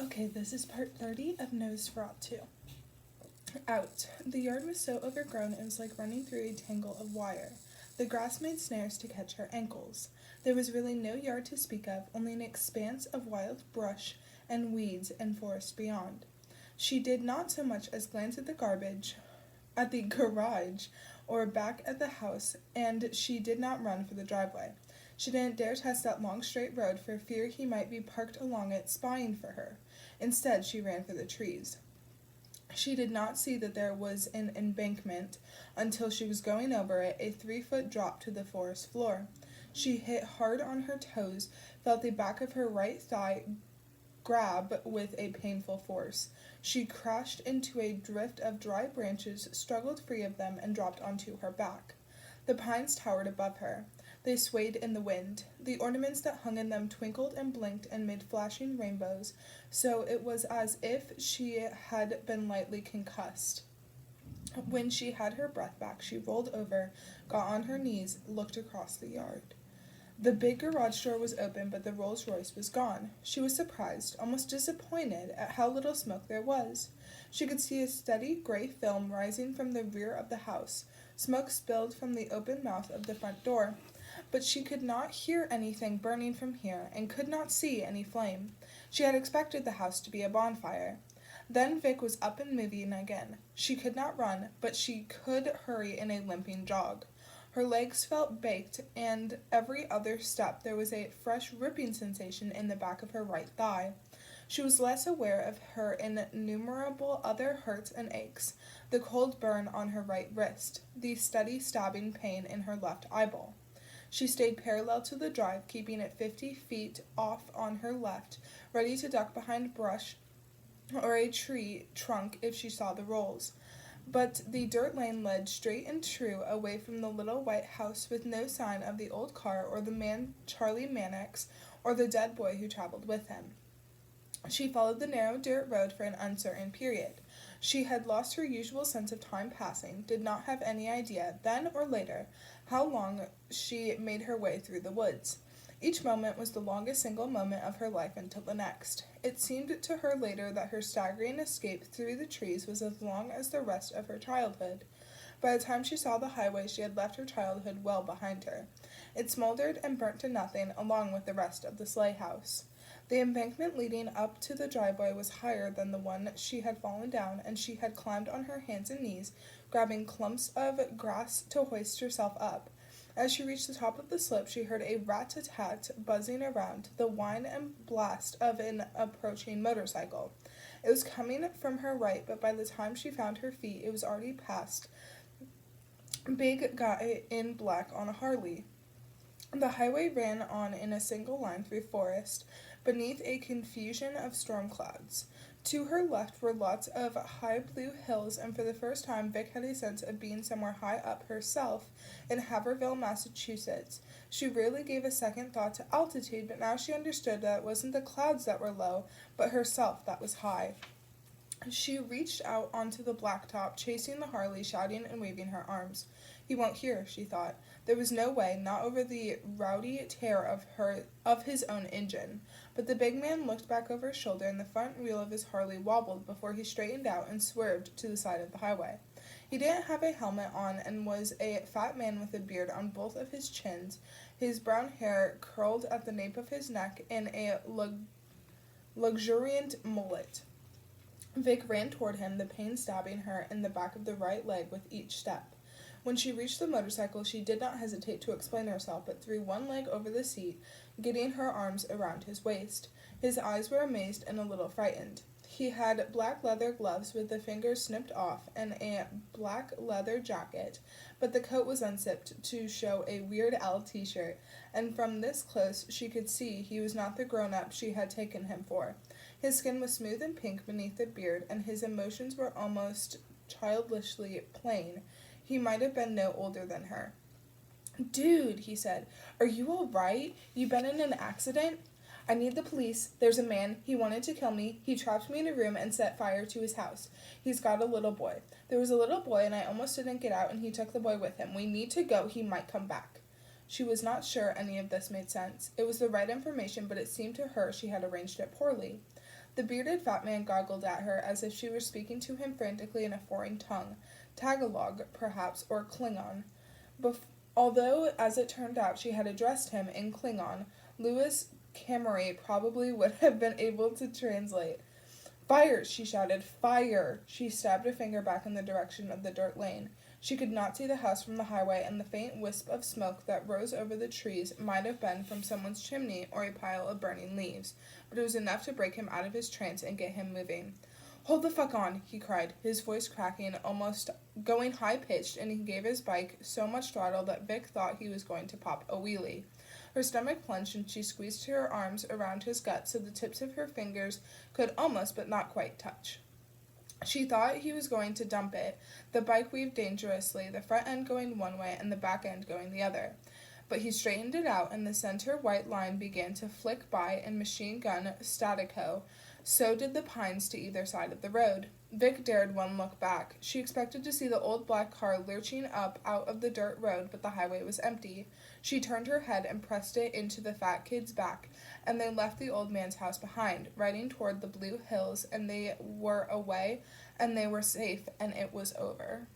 Okay, this is part 30 of Nos4a2. Out. The yard was so overgrown it was like running through a tangle of wire. The grass made snares to catch her ankles. There was really no yard to speak of, only an expanse of wild brush and weeds and forest beyond. She did not so much as glance at the garage, or back at the house, and she did not run for the driveway. She didn't dare test that long straight road for fear he might be parked along it spying for her. Instead, she ran for the trees. She did not see that there was an embankment until she was going over it, a 3-foot drop to the forest floor. She hit hard on her toes, felt the back of her right thigh grab with a painful force. She crashed into a drift of dry branches, struggled free of them, and dropped onto her back. The pines towered above her. They swayed in the wind. The ornaments that hung in them twinkled and blinked and made flashing rainbows, so it was as if she had been lightly concussed. When she had her breath back, she rolled over, got on her knees, looked across the yard. The big garage door was open, but the Rolls-Royce was gone. She was surprised, almost disappointed, at how little smoke there was. She could see a steady gray film rising from the rear of the house. Smoke spilled from the open mouth of the front door, but she could not hear anything burning from here, and could not see any flame. She had expected the house to be a bonfire. Then Vic was up and moving again. She could not run, but she could hurry in a limping jog. Her legs felt baked, and every other step there was a fresh ripping sensation in the back of her right thigh. She was less aware of her innumerable other hurts and aches, the cold burn on her right wrist, the steady stabbing pain in her left eyeball. She stayed parallel to the drive, keeping it 50 feet off on her left, ready to duck behind brush or a tree trunk if she saw the rolls. But the dirt lane led straight and true away from the little white house, with no sign of the old car or the man Charlie Mannix or the dead boy who traveled with him. She followed the narrow dirt road for an uncertain period. She had lost her usual sense of time passing, did not have any idea, then or later, how long she made her way through the woods. Each moment was the longest single moment of her life until the next. It seemed to her later that her staggering escape through the trees was as long as the rest of her childhood. By the time she saw the highway, she had left her childhood well behind her. It smoldered and burnt to nothing along with the rest of the sleigh house. The embankment leading up to the driveway was higher than the one she had fallen down, and she had climbed on her hands and knees, grabbing clumps of grass to hoist herself up. As she reached the top of the slope, she heard a rat-a-tat buzzing around, the whine and blast of an approaching motorcycle. It was coming from her right, but by the time she found her feet, it was already past. Big guy in black on a Harley. The highway ran on in a single line through forest, beneath a confusion of storm clouds. To her left were lots of high blue hills, and for the first time Vic had a sense of being somewhere high up herself in Haverhill, Massachusetts. She rarely gave a second thought to altitude, but now she understood that it wasn't the clouds that were low, but herself that was high. She reached out onto the blacktop, chasing the Harley, shouting and waving her arms. He won't hear, she thought. There was no way, not over the rowdy tear of his own engine. But the big man looked back over his shoulder, and the front wheel of his Harley wobbled before he straightened out and swerved to the side of the highway. He didn't have a helmet on and was a fat man with a beard on both of his chins, his brown hair curled at the nape of his neck in a luxuriant mullet. Vic ran toward him, the pain stabbing her in the back of the right leg with each step. When she reached the motorcycle, she did not hesitate to explain herself, but threw one leg over the seat, getting her arms around his waist. His eyes were amazed and a little frightened. He had black leather gloves with the fingers snipped off and a black leather jacket, but the coat was unzipped to show a Weird Al t-shirt, and from this close she could see he was not the grown-up she had taken him for. His skin was smooth and pink beneath the beard, and his emotions were almost childishly plain. He might have been no older than her. "Dude," he said, "are you all right? You been in an accident?" "I need the police. There's a man. He wanted to kill me. He trapped me in a room and set fire to his house. He's got a little boy. There was a little boy, and I almost didn't get out, and he took the boy with him. We need to go. He might come back." She was not sure any of this made sense. It was the right information, but it seemed to her she had arranged it poorly. The bearded fat man goggled at her as if she were speaking to him frantically in a foreign tongue, Tagalog, perhaps, or Klingon. Although, as it turned out, she had addressed him in Klingon, Louis Cameray probably would have been able to translate. "Fire!" she shouted. "Fire!" She stabbed a finger back in the direction of the dirt lane. She could not see the house from the highway, and the faint wisp of smoke that rose over the trees might have been from someone's chimney or a pile of burning leaves, but it was enough to break him out of his trance and get him moving. "Hold the fuck on," he cried, his voice cracking, almost going high-pitched, and he gave his bike so much throttle that Vic thought he was going to pop a wheelie. Her stomach plunged and she squeezed her arms around his gut so the tips of her fingers could almost but not quite touch. She thought he was going to dump it. The bike weaved dangerously, the front end going one way and the back end going the other. But he straightened it out, and the center white line began to flick by in machine gun statico. So did the pines to either side of the road. Vic dared one look back. She expected to see the old black car lurching up out of the dirt road, but the highway was empty. She turned her head and pressed it into the fat kid's back, and they left the old man's house behind, riding toward the blue hills, and they were away, and they were safe, and it was over.